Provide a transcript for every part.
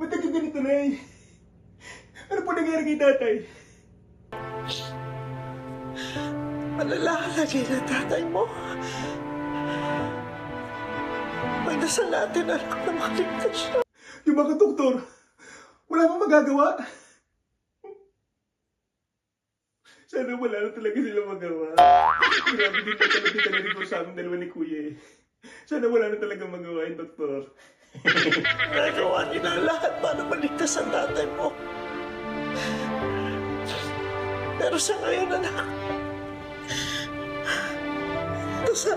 Ba't nagkaganito, Nay? Ano po nangyari kay tatay? Malalaki na tatay mo. Magdasal natin, anak, na makaligtas siya. Yung mga doktor, wala bang magagawa? Sana wala na talaga sila magawa. Grabe din na talaga rin ko sa aming dalawa ni Kuya eh. Sana wala na talaga magawa yung doktor. Nagawa nila lahat para maligtas ang tatay mo. Pero sa ngayon, anak, dasal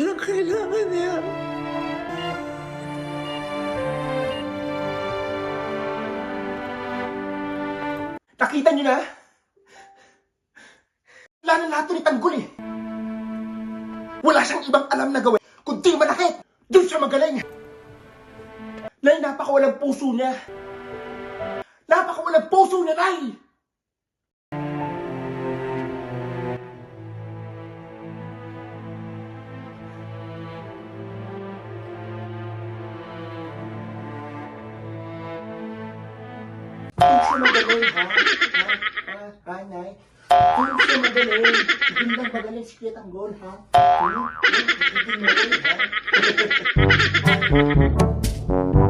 ang kailangan niya. Nakita niyo na? Wala na lahat ni Tanggol eh. Wala siyang ibang alam na gawin, kundi manakit. Doon siya magaling. Nay, napakawalang puso niya. Napakawalang puso niya, Nay! Kung siya magaling, ha? Ha, Nay? Kung siya magaling, hindi lang magaling si Kuya Tanggol, ha? Hindi magaling, ha?